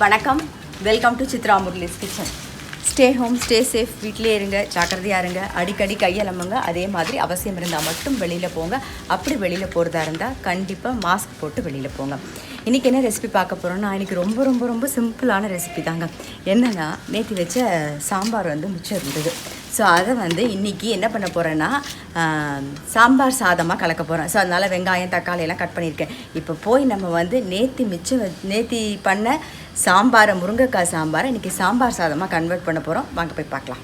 வணக்கம், welcome to Chitra Murali's kitchen. Stay home, stay safe, வீட்டிலே இருங்க, ஜாக்கிரதையாக இருங்க, அடிக்கடி கையலம்புங்க. அதே மாதிரி அவசியம் இருந்தால் மட்டும் வெளியில் போங்க. அப்படி வெளியில் போகிறதா இருந்தால் கண்டிப்பாக மாஸ்க் போட்டு வெளியில் போங்க. இன்றைக்கி என்ன ரெசிபி பார்க்க போகிறோன்னா, இன்றைக்கி ரொம்ப ரொம்ப ரொம்ப சிம்பிளான ரெசிபி தாங்க. என்னென்னா, நேற்று வச்ச சாம்பார் மிச்சம் இருந்தது. ஸோ அதை இன்றைக்கி என்ன பண்ண போகிறேன்னா, சாம்பார் சாதமாக கலக்க போகிறேன். ஸோ அதனால் வெங்காயம் தக்காளி எல்லாம் கட் பண்ணியிருக்கேன். இப்போ போய் நம்ம நேற்று பண்ண சாம்பாரை, முருங்கைக்காய் சாம்பாரை இன்றைக்கி சாம்பார் சாதமாக கன்வெர்ட் பண்ண போகிறோம். வாங்க போய் பார்க்கலாம்.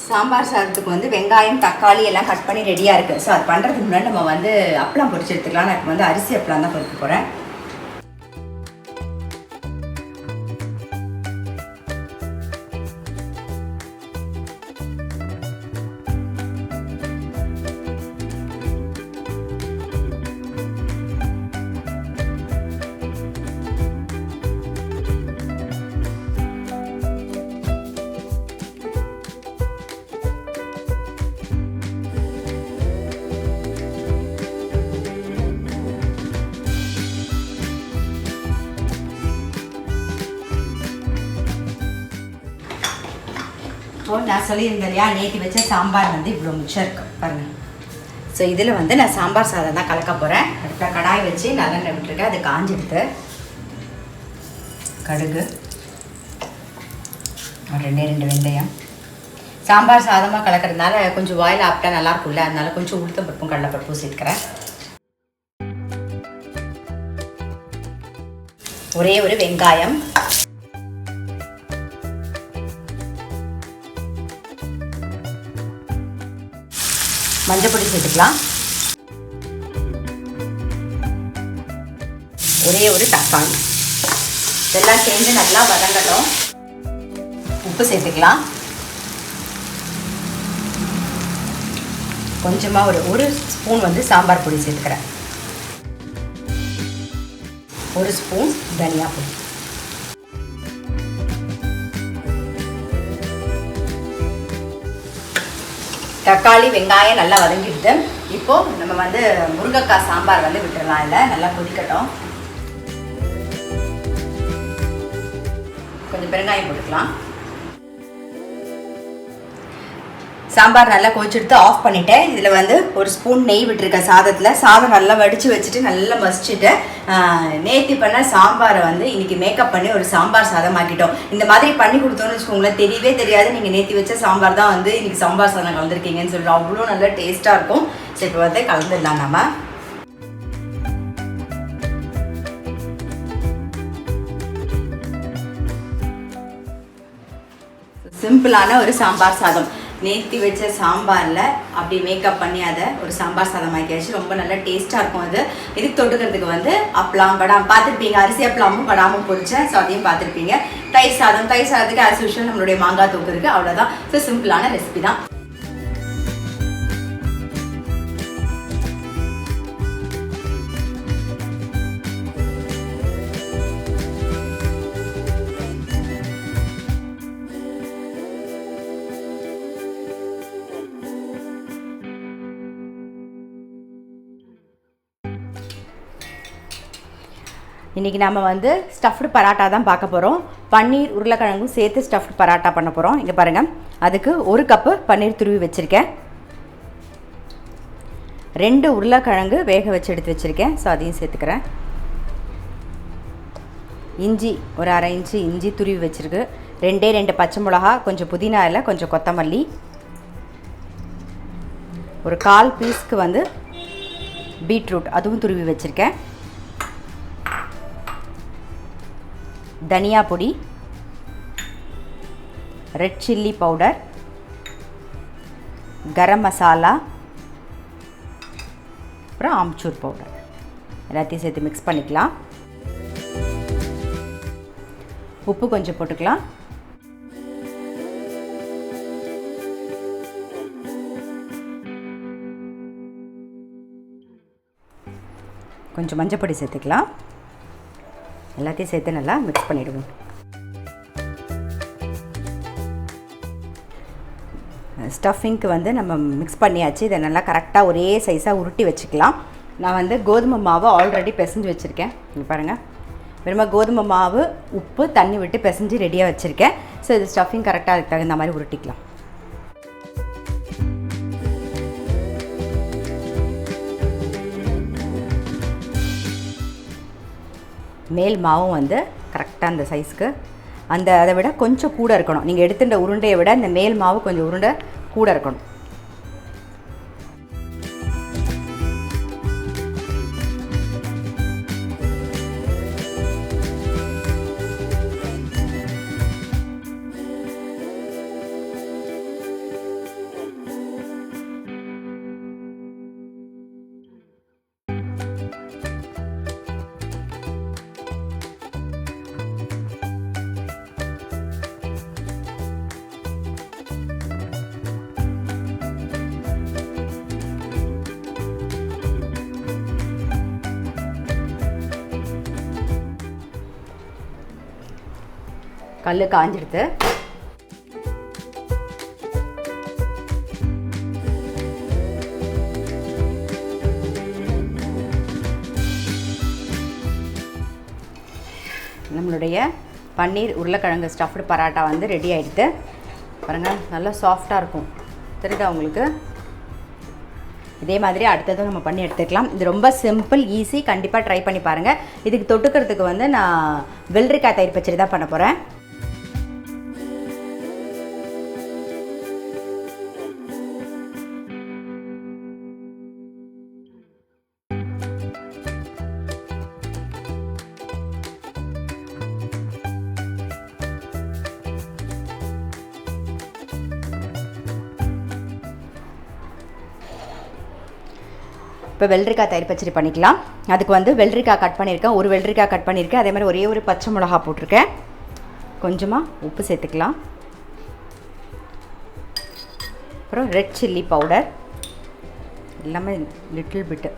சாம்பார் சாதத்துக்கு வெங்காயம் தக்காளி எல்லாம் கட் பண்ணி ரெடியாக இருக்குது. ஸோ அது பண்ணுறதுக்கு முன்னாடி நம்ம அப்பளம் பொரிச்சு எடுத்துக்கலாம். நான் இப்போ அரிசி அப்பளம் தான் பொரிக்க போகிறேன். இப்போது நான் சொல்லியிருந்தேன் இல்லையா, நேற்று வச்ச சாம்பார் இவ்வளோ மிச்சம் இருக்குது பாருங்கள். ஸோ இதில் நான் சாம்பார் சாதம் தான் கலக்க போகிறேன். அடுத்த கடாய் வச்சு நல்லெண்ணெய் விட்டுருக்கேன். அது காஞ்சிடுத்து. கடுகு, ஒரு ரெண்டு வெந்தயம். சாம்பார் சாதமாக கலக்கிறதுனால கொஞ்சம் வாயில் ஆப்பிட்டா நல்லாயிருக்கும்ல, அதனால கொஞ்சம் உளுத்தம் பருப்பும் கடலைப்பருப்பும் சேர்த்துக்கிறேன். ஒரே ஒரு வெங்காயம், மஞ்சள் பொடி சேர்த்துக்கலாம். ஒரே ஒரு தக்காளி. இதெல்லாம் சேர்ந்து நல்லா வதங்கட்டும். உப்பு சேர்த்துக்கலாம். கொஞ்சமாக ஒரு ஸ்பூன் சாம்பார் பொடி சேர்த்துக்கிறேன். ஒரு ஸ்பூன் தனியா பொடி. தக்காளி வெங்காயம் நல்லா வதங்கிட்டு இப்போது நம்ம முருங்கைக்காய் சாம்பார் விட்டுடலாம். இல்லை, நல்லா கொதிக்கட்டும். கொஞ்சம் பெருங்காயம் போட்டுக்கலாம். சாம்பார் நல்லா கொதிச்செடுத்து ஆஃப் பண்ணிவிட்டேன். இதில் ஒரு ஸ்பூன் நெய் விட்டுருக்கேன் சாதத்தில். சாதம் நல்லா வடித்து வச்சுட்டு நல்லா மசிச்சுட்டு நேற்று பண்ண சாம்பாரை இன்றைக்கி மேக்கப் பண்ணி ஒரு சாம்பார் சாதம் ஆக்கிட்டோம். இந்த மாதிரி பண்ணி கொடுத்தோன்னு வச்சுக்கோங்களேன், தெரியவே தெரியாது நீங்கள் நேற்று வச்ச சாம்பார் தான் இன்றைக்கி சாம்பார் சாதம் கலந்துருக்கீங்கன்னு சொல்லிட்டு அவ்வளோ நல்லா டேஸ்ட்டாக இருக்கும். ஸோ இப்போ கலந்துடலாம். நம்ம சிம்பிளான ஒரு சாம்பார் சாதம். நேற்று வச்ச சாம்பாரில் அப்படி மேக்கப் பண்ணி அதை ஒரு சாம்பார் சாதம் ஆக்கியாச்சு. ரொம்ப நல்லா டேஸ்ட்டாக இருக்கும். இதுக்கு தொட்டுக்கிறதுக்கு அப்பளம் படாம் பார்த்துருப்பீங்க. அரிசி அப்பளமும் படாமும் பொரிச்சேன். ஸோ அதையும் பார்த்துருப்பீங்க. தயிர் சாதத்துக்கு ஆஸ் யூஷுவல் நம்மளுடைய மாங்காய் தூக்கு இருக்குது. அவ்வளோதான். ஸோ சிம்பிளான ரெசிபி தான். இன்றைக்கி நம்ம ஸ்டஃப்டு பராட்டா தான் பார்க்க போகிறோம். பன்னீர் உருளைக்கிழங்கும் சேர்த்து ஸ்டஃப்டு பராட்டா பண்ண போகிறோம். இங்கே பாருங்கள், அதுக்கு 1 கப்பு பன்னீர் துருவி வச்சுருக்கேன். 2 உருளைக்கிழங்கு வேக வச்சு எடுத்து வச்சுருக்கேன். ஸோ அதையும் சேர்த்துக்கிறேன். இஞ்சி ஒரு 1/2 இன்ச்சு இஞ்சி துருவி வச்சுருக்கு. 2 பச்சை மிளகா, கொஞ்சம் புதினா இலை, கொஞ்சம் கொத்தமல்லி, ஒரு 1/4 பீஸ்க்கு பீட்ரூட் அதுவும் துருவி வச்சுருக்கேன். தனியா பொடி, red chilli powder, garam masala, அப்புறம் ஆம்ச்சூர் பவுடர் எல்லாத்தையும் சேர்த்து மிக்ஸ் பண்ணிக்கலாம். உப்பு கொஞ்சம் போட்டுக்கலாம். கொஞ்சம் மஞ்சப்பொடி சேர்த்துக்கலாம். எல்லாத்தையும் சேர்த்து நல்லா மிக்ஸ் பண்ணிவிடுவோம். ஸ்டஃபிங்க்கு வந்து நம்ம மிக்ஸ் பண்ணியாச்சு. இதை நல்லா கரெக்டாக ஒரே சைஸாக உருட்டி வச்சுக்கலாம். நான் வந்து கோதுமை மாவு ஆல்ரெடி பிசைஞ்சு வச்சுருக்கேன். இங்கே பாருங்கள், வெறும் கோதுமை மாவு, உப்பு, தண்ணி விட்டு பிசைஞ்சு ரெடியாக வச்சுருக்கேன். ஸோ இது ஸ்டஃபிங் கரெக்டாக அதுக்கு தகுந்த மாதிரி உருட்டிக்கலாம். மேல் மாவும் வந்து கரெக்டாக அந்த சைஸ்க்கு, அதை விட கொஞ்சம் கூட இருக்கணும். நீங்கள் எடுத்துட்ட உருண்டையை விட இந்த மேல் மாவு கொஞ்சம் உருண்டை கூட இருக்கணும். கல் காஞ்சிடுது. நம்மளுடைய பன்னீர் உருளைக்கிழங்கு ஸ்டஃப்டு பராட்டா வந்து ரெடி ஆகிடுது. பாருங்கள், நல்லா சாஃப்டாக இருக்கும். தெரியுதா உங்களுக்கு? இதே மாதிரி அடுத்ததும் நம்ம பண்ணி எடுத்துக்கலாம். இது ரொம்ப சிம்பிள், ஈஸி. கண்டிப்பாக ட்ரை பண்ணி பாருங்கள். இதுக்கு தொட்டுக்கிறதுக்கு வந்து நான் வெள்ளரிக்காய் தயிர் பச்சடி தான் பண்ண போகிறேன். இப்போ வெள்ளரிக்காய் தயிர் பச்சடி பண்ணிக்கலாம். அதுக்கு வந்து வெள்ளரிக்காய் கட் பண்ணியிருக்கேன், ஒரு வெள்ளரிக்காய் கட் பண்ணியிருக்கேன். அதே மாதிரி ஒரே ஒரு பச்சை மிளகா போட்டிருக்கேன். கொஞ்சமாக உப்பு சேர்த்துக்கலாம். அப்புறம் ரெட் சில்லி பவுடர், எல்லாமே லிட்டில் பிட்டு,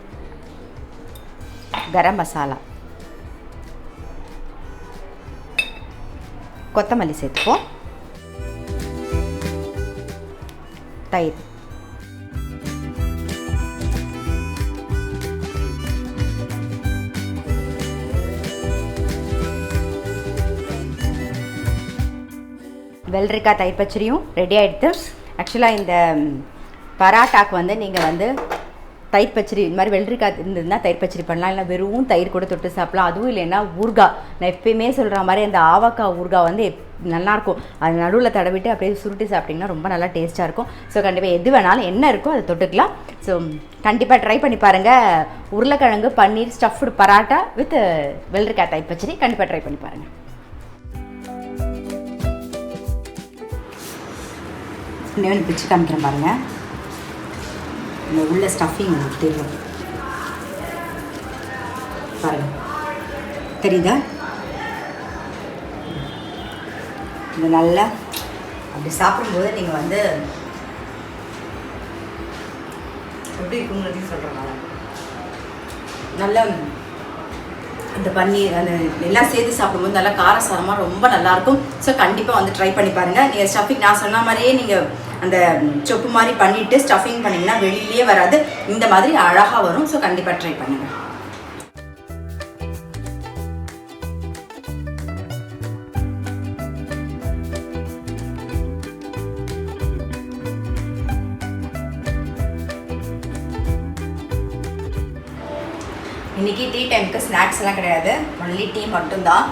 கரம் மசாலா, கொத்தமல்லி சேர்த்துப்போம், தயிர். வெள்ளரிக்காய் தயிர் பச்சடியும் ரெடி ஆகிடுது. ஆக்சுவலாக இந்த பராட்டாக்கு வந்து நீங்கள் வந்து தயிர் பச்சடி இந்த மாதிரி வெள்ளரிக்காய் இருந்ததுன்னா தயிர் பச்சடி பண்ணலாம். இல்லை வெறும் தயிர் கூட தொட்டு சாப்பிடலாம். அதுவும் இல்லைன்னா ஊறுகாய், நான் எப்பயுமே சொல்கிற மாதிரி அந்த ஆவக்காய் ஊறுகாய் வந்து நல்லாயிருக்கும். அது நடுவில் தடவிட்டு அப்படியே சுருட்டி சாப்பிட்டிங்கன்னா ரொம்ப நல்லா டேஸ்ட்டாக இருக்கும். ஸோ கண்டிப்பாக எது வேணாலும் என்ன இருக்கோ அதை தொட்டுக்கலாம். ஸோ கண்டிப்பாக ட்ரை பண்ணி பாருங்கள். உருளைக்கிழங்கு பன்னீர் ஸ்டஃப்டு பராட்டா வித் வெள்ளரிக்காய் தயிர் பச்சடி கண்டிப்பாக ட்ரை பண்ணி பாருங்கள். இன்னும் பிச்சு காமிக்கிறேன் பாருங்கள். இந்த உள்ள ஸ்டஃபிங் உங்களுக்கு தெரியும் பாருங்கள், தெரியுதா? இது நல்லா அப்படி சாப்பிடும்போது நீங்கள் வந்து எப்படி இருக்குங்கிறதையும் சொல்கிறேன். நல்லா இந்த பன்னீர் அந்த எல்லாம் சேர்த்து சாப்பிடும்போது நல்லா காரசாரமாக ரொம்ப நல்லாயிருக்கும். ஸோ கண்டிப்பாக வந்து ட்ரை பண்ணி பாருங்கள். நீங்கள் ஸ்டஃபிங் நான் சொன்ன மாதிரியே நீங்கள் அந்த சொப்பு மாதிரி பண்ணிவிட்டு ஸ்டஃபிங் பண்ணிங்கன்னா வெளியிலே வராது, இந்த மாதிரி அழகாக வரும். ஸோ கண்டிப்பாக ட்ரை பண்ணுங்கள். இன்றைக்கி டீ டைமுக்கு ஸ்நாக்ஸ் எல்லாம் கிடையாது, ஒன்லி டீ மட்டும்தான்.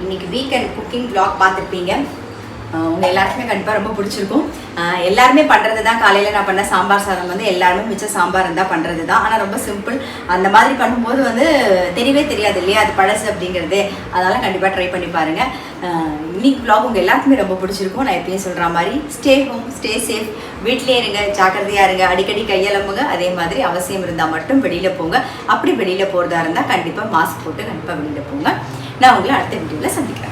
இன்றைக்கி வீக்கெண்ட் குக்கிங் வ்ளாக் பார்த்துருப்பீங்க. உங்கள் எல்லாருக்குமே கண்டிப்பாக ரொம்ப பிடிச்சிருக்கும். எல்லாருமே பண்ணுறது தான். காலையில் நான் பண்ண சாம்பார் சாதம் வந்து எல்லாருமே மிச்ச சாம்பார் இருந்தால் பண்ணுறது தான். ஆனால் ரொம்ப சிம்பிள். அந்த மாதிரி பண்ணும்போது வந்து தெரியவே தெரியாது இல்லையா அது பழசு அப்படிங்கிறது. அதனால் கண்டிப்பாக ட்ரை பண்ணி பாருங்கள். இன்னைக்கு vlog உங்கள் எல்லாருக்குமே ரொம்ப பிடிச்சிருக்கும். நான் எப்பயும் சொல்கிற மாதிரி ஸ்டே ஹோம் ஸ்டே சேஃப், வீட்டிலே இருங்க, ஜாக்கிரதையாக இருங்க, அடிக்கடி கையெலம்புங்க. அதே மாதிரி அவசியம் இருந்தால் மட்டும் வெளியில் போங்க. அப்படி வெளியில் போகிறதா இருந்தால் கண்டிப்பாக மாஸ்க் போட்டு கண்டிப்பாக வெளியில் போங்க. நான் உங்களை அடுத்த வீடியோவில் சந்திக்கிறேன்.